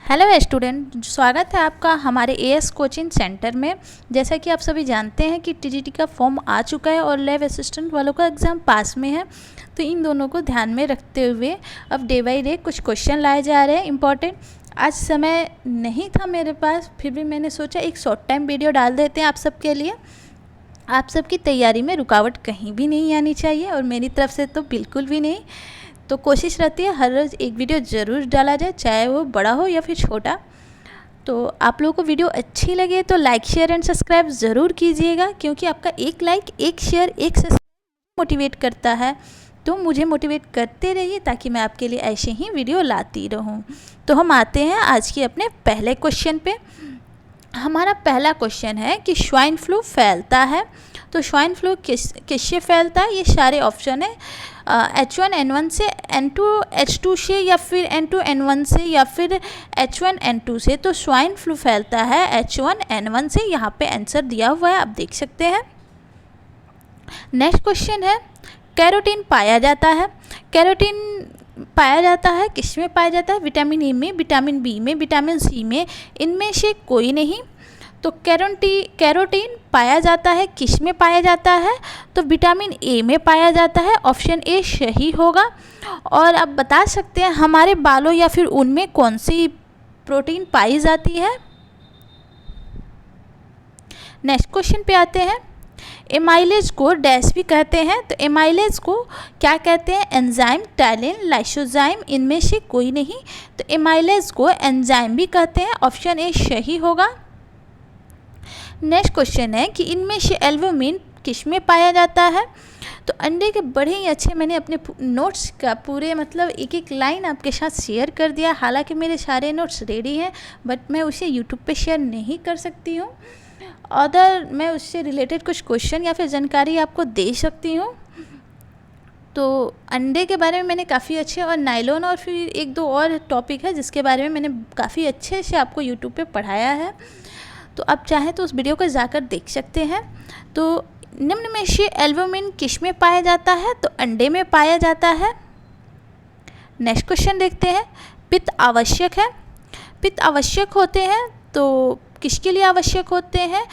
Hello student, स्वागत है आपका हमारे एएस कोचिंग सेंटर में। जैसा कि आप सभी जानते हैं कि टीजीटी का फॉर्म आ चुका है और लैब असिस्टेंट वालों का एग्ज़ाम पास में है, तो इन दोनों को ध्यान में रखते हुए अब डे बाय डे कुछ क्वेश्चन लाए जा रहे हैं इम्पॉर्टेंट। आज समय नहीं था मेरे पास, फिर भी मैंने सोचा एक शॉर्ट टाइम वीडियो डाल देते हैं आप सबके लिए। आप सबकी तैयारी में रुकावट कहीं भी नहीं आनी चाहिए और मेरी तरफ से तो बिल्कुल भी नहीं। तो कोशिश रहती है हर रोज़ एक वीडियो ज़रूर डाला जाए, चाहे वो बड़ा हो या फिर छोटा। तो आप लोगों को वीडियो अच्छी लगे तो लाइक शेयर एंड सब्सक्राइब ज़रूर कीजिएगा, क्योंकि आपका एक लाइक, एक शेयर, एक सब्सक्राइब मोटिवेट करता है। तो मुझे मोटिवेट करते रहिए ताकि मैं आपके लिए ऐसे ही वीडियो लाती रहूं। तो हम आते हैं आज के अपने पहले क्वेश्चन पे। हमारा पहला क्वेश्चन है कि स्वाइन फ्लू फैलता है, तो स्वाइन फ्लू किससे फैलता है? ये सारे ऑप्शन है H1N1 से, N2H2 से, या फिर N2N1 से, या फिर H1N2 से। तो स्वाइन फ्लू फैलता है H1N1 से, यहाँ पे आंसर दिया हुआ है, आप देख सकते हैं। नेक्स्ट क्वेश्चन है, कैरोटीन पाया जाता है। कैरोटीन पाया जाता है किस में पाया जाता है? विटामिन ए में, विटामिन बी में, विटामिन सी में, इनमें से कोई नहीं। तो कैरोटीन पाया जाता है किस में पाया जाता है? तो विटामिन ए में पाया जाता है, ऑप्शन ए सही होगा। और आप बता सकते हैं हमारे बालों या फिर ऊन में कौन सी प्रोटीन पाई जाती है? नेक्स्ट क्वेश्चन पे आते हैं। एमाइलेज को डैश भी कहते हैं, तो एमाइलेज को क्या कहते हैं? एंजाइम, टैलिन, लाइसोजाइम, इनमें से कोई नहीं। तो एमाइलेज को एंजाइम भी कहते हैं, ऑप्शन ए सही होगा। नेक्स्ट क्वेश्चन है कि इनमें से एल्बुमिन किस में पाया जाता है? तो अंडे के बड़े ही अच्छे मैंने अपने नोट्स का पूरे मतलब एक एक लाइन आपके साथ शेयर कर दिया। हालांकि मेरे सारे नोट्स रेडी हैं, बट मैं उसे यूट्यूब पे शेयर नहीं कर सकती हूँ। अदर मैं उससे रिलेटेड कुछ क्वेश्चन या फिर जानकारी आपको दे सकती हूँ। तो अंडे के बारे में मैंने काफ़ी अच्छे, और नायलॉन, और फिर एक दो और टॉपिक है जिसके बारे में मैंने काफ़ी अच्छे से आपको यूट्यूब पे पढ़ाया है। तो आप चाहें तो उस वीडियो को जाकर देख सकते हैं। तो निम्न में से एल्बुमिन किस में पाया जाता है? तो अंडे में पाया जाता है। नेक्स्ट क्वेश्चन देखते हैं। पित्त आवश्यक है। पित्त आवश्यक होते हैं तो किसके लिए आवश्यक होते हैं?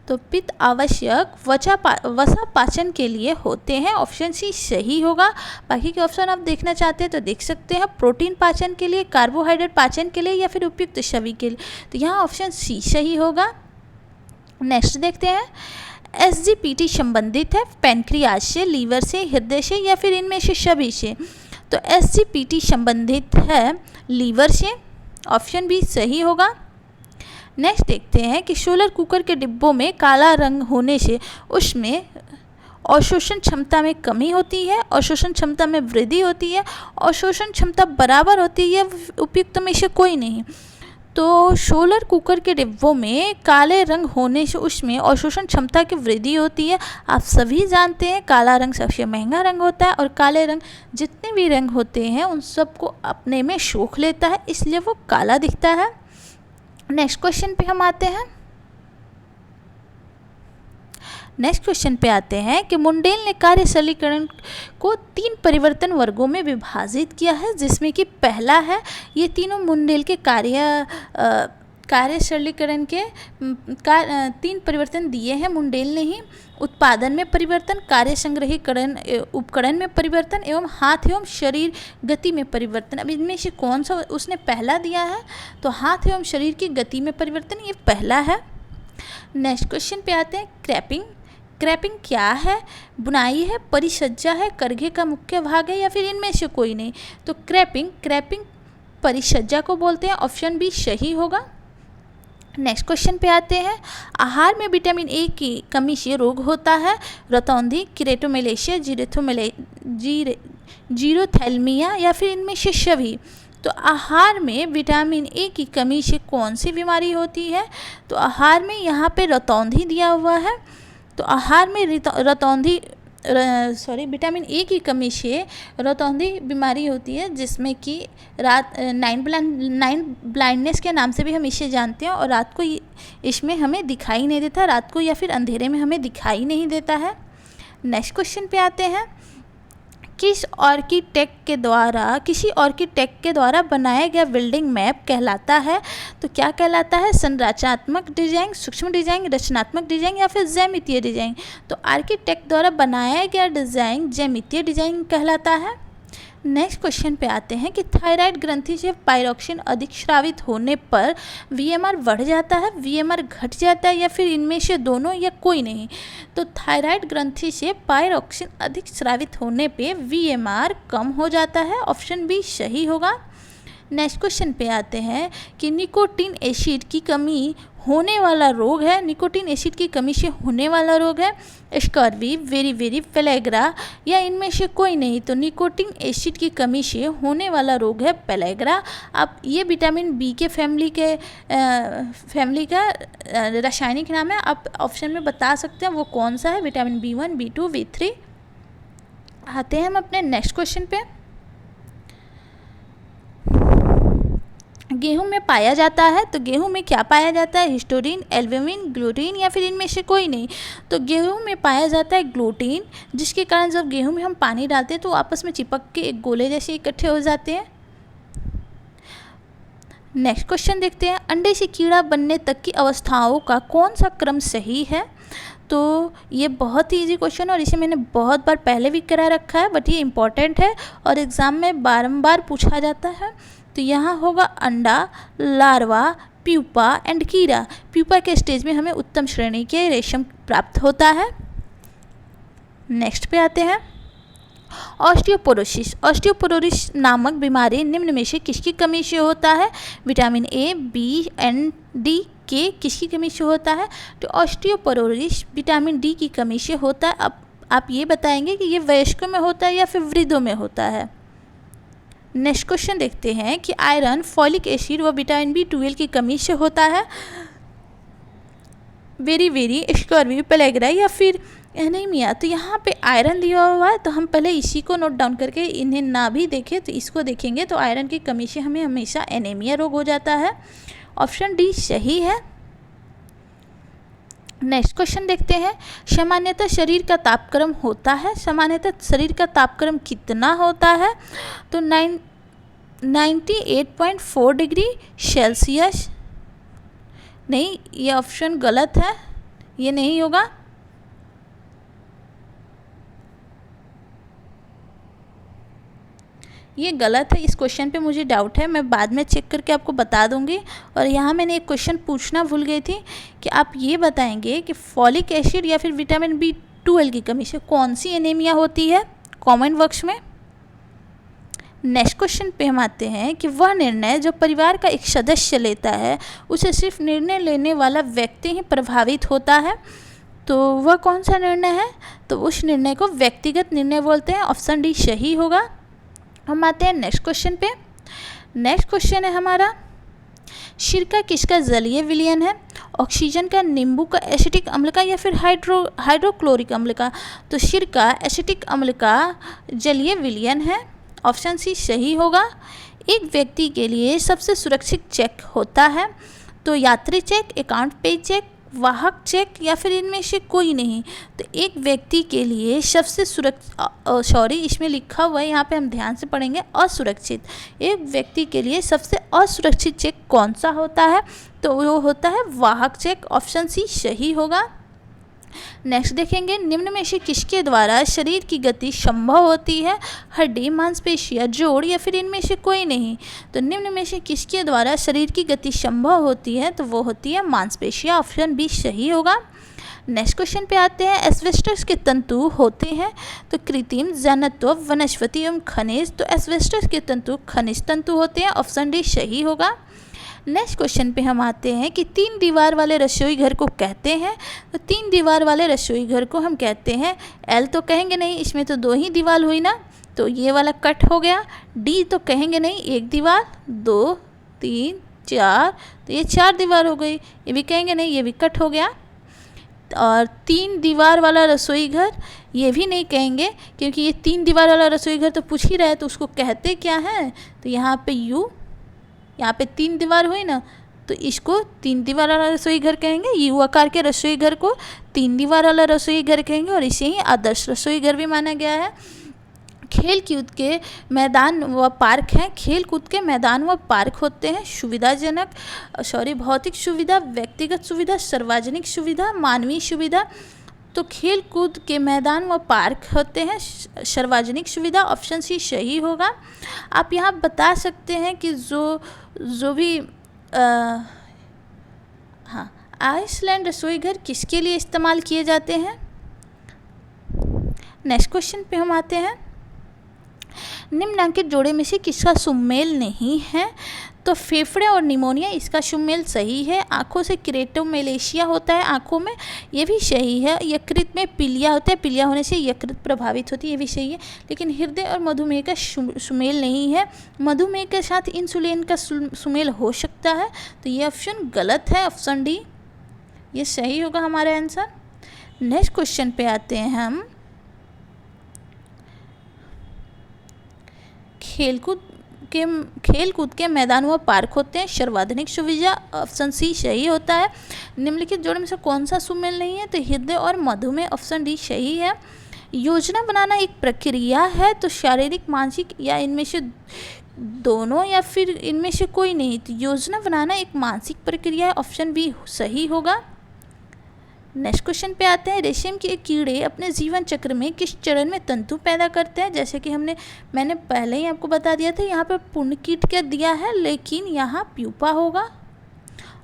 तो पित्त आवश्यक वसा पाचन के लिए होते हैं, ऑप्शन सी सही होगा। बाकी के ऑप्शन आप देखना चाहते हैं तो देख सकते हैं। प्रोटीन पाचन के लिए, कार्बोहाइड्रेट पाचन के लिए, या फिर उपयुक्त सभी के लिए। तो यहाँ ऑप्शन सी सही होगा। नेक्स्ट देखते हैं। SGPT संबंधित है पैनक्रियाज से, लीवर से, हृदय से, या फिर इनमें से सभी से? तो SGPT संबंधित है लीवर से, ऑप्शन बी सही होगा। नेक्स्ट देखते हैं कि सोलर कुकर के डिब्बों में काला रंग होने से उसमें अवशोषण क्षमता में कमी होती है, अवशोषण क्षमता में वृद्धि होती है, अवशोषण क्षमता बराबर होती है, उपयुक्त में से कोई नहीं। तो सोलर कुकर के डिब्बों में काले रंग होने से उसमें अवशोषण क्षमता की वृद्धि होती है। आप सभी जानते हैं काला रंग सबसे महंगा रंग होता है, और काले रंग जितने भी रंग होते हैं उन सबको अपने में सोख लेता है, इसलिए वो काला दिखता है। नेक्स्ट क्वेश्चन पे हम आते हैं। नेक्स्ट क्वेश्चन पे आते हैं कि मुंडेल ने कार्य सरलीकरण को 3 परिवर्तन वर्गों में विभाजित किया है, जिसमें कि पहला है, ये तीनों मुंडेल के कार्य सरलीकरण के 3 परिवर्तन दिए हैं मुंडेल ने ही। उत्पादन में परिवर्तन, कार्य संग्रहीकरण उपकरण में परिवर्तन, एवं हाथ एवं शरीर गति में परिवर्तन। अब इनमें से कौन सा उसने पहला दिया है? तो हाथ एवं शरीर की गति में परिवर्तन, ये पहला है। नेक्स्ट क्वेश्चन पे आते हैं। क्रैपिंग। क्रैपिंग क्या है? बुनाई है, परिसज्जा है, करघे का मुख्य भाग है, या फिर इनमें से कोई नहीं? तो क्रैपिंग परिसज्जा को बोलते हैं, ऑप्शन बी सही होगा। नेक्स्ट क्वेश्चन पे आते हैं। आहार में विटामिन ए की कमी से रोग होता है। रतौंधी, किरेटोमेलेशिया, जीरोथैल्मिया, या फिर इनमें से सभी? तो आहार में विटामिन ए की कमी से कौन सी बीमारी होती है? तो आहार में यहाँ पे रतौंधी दिया हुआ है। तो आहार में विटामिन ए की कमी से रतौंधी बीमारी होती है, जिसमें कि नाइट ब्लाइंडनेस के नाम से भी हम इसे जानते हैं, और रात को इसमें हमें दिखाई नहीं देता, रात को या फिर अंधेरे में हमें दिखाई नहीं देता है। नेक्स्ट क्वेश्चन पे आते हैं। किसी आर्किटेक्ट के द्वारा बनाया गया बिल्डिंग मैप कहलाता है? तो क्या कहलाता है? संरचनात्मक डिजाइन, सूक्ष्म डिजाइन, रचनात्मक डिजाइन या फिर ज्यामितीय डिजाइन? तो आर्किटेक्ट द्वारा बनाया गया डिजाइन ज्यामितीय डिजाइन कहलाता है। नेक्स्ट क्वेश्चन पे आते हैं कि थायराइड ग्रंथि से पायरोक्सिन अधिक स्रावित होने पर वीएमआर बढ़ जाता है, वीएमआर घट जाता है, या फिर इनमें से दोनों या कोई नहीं? तो थायराइड ग्रंथि से पायरोक्सिन अधिक स्रावित होने पे वीएमआर कम हो जाता है, ऑप्शन बी सही होगा। नेक्स्ट क्वेश्चन पे आते हैं कि निकोटीन एसिड की कमी होने वाला रोग है, निकोटीन एसिड की कमी से होने वाला रोग है स्कर्वी, वेरी पेलेग्रा, या इनमें से कोई नहीं? तो निकोटीन एसिड की कमी से होने वाला रोग है पेलेग्रा। अब ये विटामिन बी के फैमिली का रासायनिक नाम है, आप ऑप्शन में बता सकते हैं वो कौन सा है, विटामिन B1, B2, B3। आते हैं हम अपने नेक्स्ट क्वेश्चन पे। गेहूं में पाया जाता है, तो गेहूं में क्या पाया जाता है? हिस्टोरिन, एल्ब्यूमिन, ग्लूटीन, या फिर इनमें से कोई नहीं? तो गेहूं में पाया जाता है ग्लूटीन, जिसके कारण जब गेहूं में हम पानी डालते हैं तो आपस में चिपक के एक गोले जैसे इकट्ठे हो जाते हैं। नेक्स्ट क्वेश्चन देखते हैं, अंडे से कीड़ा बनने तक की अवस्थाओं का कौन सा क्रम सही है? तो ये बहुत ही इजी क्वेश्चन है और इसे मैंने बहुत बार पहले भी करा रखा है, बट ये इम्पॉर्टेंट है और एग्ज़ाम में बारंबार पूछा जाता है। तो यहाँ होगा अंडा, लार्वा, प्यूपा एंड कीड़ा। प्यूपा के स्टेज में हमें उत्तम श्रेणी के रेशम प्राप्त होता है। नेक्स्ट पे आते हैं, ऑस्टियोपोरोसिस। ऑस्टियोपोरोसिस नामक बीमारी निम्न में से किसकी कमी से होता है? Vitamin A, B and D के किसकी कमी से होता है? तो ऑस्टियोपोरोसिस विटामिन डी की कमी से होता है। अब आप ये बताएंगे कि ये वयस्कों में होता है या फिर वृद्धों में होता है। नेक्स्ट क्वेश्चन देखते हैं कि आयरन, फॉलिक एसिड व विटामिन B12 की कमी से होता है वेरी स्कर्वी, पेलेग्रा, या फिर एनीमिया? तो यहाँ पे आयरन दिया हुआ है, तो हम पहले इसी को नोट डाउन करके इन्हें ना भी देखें तो इसको देखेंगे। तो आयरन की कमी से हमें हमेशा एनीमिया रोग हो जाता है, ऑप्शन डी सही है। नेक्स्ट क्वेश्चन देखते हैं, सामान्यतः शरीर का तापक्रम होता है, सामान्यतः शरीर का तापक्रम कितना होता है? तो 98.4 डिग्री सेल्सियस। नहीं, ये ऑप्शन गलत है, ये नहीं होगा। ये गलत है, इस क्वेश्चन पे मुझे डाउट है, मैं बाद में चेक करके आपको बता दूंगी। और यहाँ मैंने एक क्वेश्चन पूछना भूल गई थी कि आप ये बताएंगे कि फॉलिक एसिड या फिर विटामिन B12 की कमी से कौन सी एनीमिया होती है, कमेंट बॉक्स में। नेक्स्ट क्वेश्चन पे हम आते हैं कि वह निर्णय जो परिवार का एक सदस्य लेता है उसे सिर्फ निर्णय लेने वाला व्यक्ति ही प्रभावित होता है, तो वह कौन सा निर्णय है? तो उस निर्णय को व्यक्तिगत निर्णय बोलते हैं, ऑप्शन डी सही होगा। हम आते हैं नेक्स्ट क्वेश्चन पे। नेक्स्ट क्वेश्चन है हमारा, सिरका किसका जलीय विलयन है? ऑक्सीजन का, नींबू का, एसिटिक अम्ल का, या फिर हाइड्रोक्लोरिक अम्ल का? तो सिरका एसिटिक अम्ल का जलीय विलयन है, ऑप्शन सी सही होगा। एक व्यक्ति के लिए सबसे सुरक्षित चेक होता है, तो यात्री चेक, अकाउंट पे चेक, वाहक चेक, या फिर इनमें से कोई नहीं? तो एक व्यक्ति के लिए सबसे इसमें लिखा हुआ है, यहाँ पे हम ध्यान से पढ़ेंगे, असुरक्षित। एक व्यक्ति के लिए सबसे असुरक्षित चेक कौन सा होता है? तो वो होता है वाहक चेक, ऑप्शन सी सही होगा। नेक्स्ट देखेंगे, निम्न में से किसके द्वारा शरीर की गति संभव होती है? हड्डी, मांसपेशियां, जोड़, या फिर इनमें से कोई नहीं? तो निम्न में से किसके द्वारा शरीर की गति संभव होती है? तो वो होती है मांसपेशियां, ऑप्शन बी सही होगा। नेक्स्ट क्वेश्चन पे आते हैं, एस्बेस्टस के तंतु होते हैं, तो कृत्रिम, जनत्व, वनस्पति एवं खनिज? तो एस्बेस्टस के तंतु खनिज तंतु होते हैं, ऑप्शन डी सही होगा। नेक्स्ट क्वेश्चन पे हम आते हैं कि 3 दीवार वाले रसोई घर को कहते हैं, तो 3 दीवार वाले रसोई घर को हम कहते हैं, एल तो कहेंगे नहीं, इसमें तो 2 ही दीवार हुई ना, तो ये वाला कट हो गया। डी तो कहेंगे नहीं, 1 दीवार, 2, 3, 4, तो ये 4 दीवार हो गई। ये भी कहेंगे नहीं, ये भी कट हो गया। और 3 दीवार वाला रसोई घर, ये भी नहीं कहेंगे, क्योंकि ये 3 दीवार वाला रसोई घर तो पूछ ही रहा है, तो उसको कहते क्या है? तो यहाँ पे यू, यहाँ पे 3 दीवार हुई ना, तो इसको 3 दीवार वाला रसोई घर कहेंगे। यू आकार के रसोई घर को 3 दीवार वाला रसोई घर कहेंगे, और इसे ही आदर्श रसोई घर भी माना गया है। खेल कूद के मैदान व पार्क हैं। खेल कूद के मैदान व पार्क होते हैं सुविधाजनक, भौतिक सुविधा, व्यक्तिगत सुविधा, सार्वजनिक सुविधा, मानवीय सुविधा। तो खेल कूद के मैदान व पार्क होते हैं सार्वजनिक सुविधा, ऑप्शन सी सही होगा। आप यहाँ बता सकते हैं कि जो भी आइसलैंड रसोई घर किसके लिए इस्तेमाल किए जाते हैं। नेक्स्ट क्वेश्चन पे हम आते हैं। निम्नलिखित जोड़े में से किसका सुमेल नहीं है। तो फेफड़े और निमोनिया, इसका सुमेल सही है। आँखों से क्रेटोमेलेशिया होता है आँखों में, ये भी सही है। यकृत में पीलिया होता है, पीलिया होने से यकृत प्रभावित होती है, ये भी सही है। लेकिन हृदय और मधुमेह का सुमेल नहीं है। मधुमेह के साथ इंसुलिन का सुमेल हो सकता है, तो ये ऑप्शन गलत है, ऑप्शन डी ये सही होगा हमारा आंसर। नेक्स्ट क्वेश्चन पे आते हैं हम। खेल कूद के मैदान व पार्क होते हैं सार्वजनिक सुविधा, ऑप्शन सी सही होता है। निम्नलिखित जोड़ में से कौन सा सुमेल नहीं है। तो हृदय और मधुमेह, ऑप्शन डी सही है। योजना बनाना एक प्रक्रिया है, तो शारीरिक, मानसिक या इनमें से दोनों या फिर इनमें से कोई नहीं। तो योजना बनाना एक मानसिक प्रक्रिया है, ऑप्शन बी सही होगा। नेक्स्ट क्वेश्चन पे आते हैं। रेशम के कीड़े अपने जीवन चक्र में किस चरण में तंतु पैदा करते हैं। जैसे कि मैंने पहले ही आपको बता दिया था, यहाँ पर पुंडकीट क्या दिया है, लेकिन यहाँ प्यूपा होगा,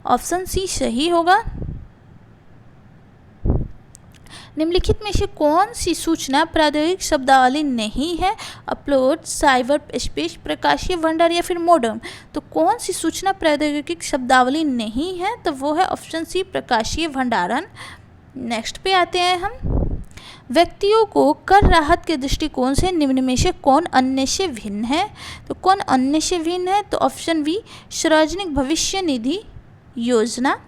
ऑप्शन सी सही होगा। निम्नलिखित में से कौन सी सूचना प्रौद्योगिक शब्दावली नहीं है। अपलोड, साइबर स्पेस, प्रकाशीय भंडार या फिर मॉडर्न। तो कौन सी सूचना प्रौद्योगिक शब्दावली नहीं है, तो वो है ऑप्शन सी प्रकाशीय भंडारण। नेक्स्ट पे आते हैं हम। व्यक्तियों को कर राहत के दृष्टिकोण से निम्न में से कौन अन्य से भिन्न है। तो कौन अन्य से भिन्न है, तो ऑप्शन बी सार्वजनिक भविष्य निधि योजना।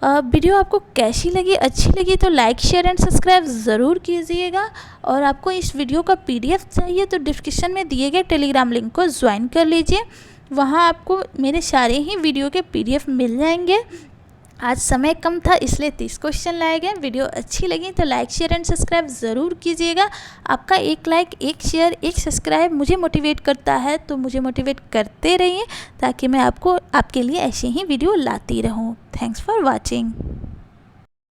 वीडियो आपको कैसी लगी, अच्छी लगी तो लाइक, शेयर एंड सब्सक्राइब ज़रूर कीजिएगा। और आपको इस वीडियो का PDF चाहिए तो डिस्क्रिप्शन में दिए गए टेलीग्राम लिंक को ज्वाइन कर लीजिए, वहाँ आपको मेरे सारे ही वीडियो के PDF मिल जाएंगे। आज समय कम था इसलिए 30 क्वेश्चन लाए गए। वीडियो अच्छी लगी तो लाइक, शेयर एंड सब्सक्राइब ज़रूर कीजिएगा। आपका एक लाइक, एक शेयर, एक सब्सक्राइब मुझे मोटिवेट करता है, तो मुझे मोटिवेट करते रहिए ताकि मैं आपके लिए ऐसे ही वीडियो लाती रहूँ। Thanks for watching.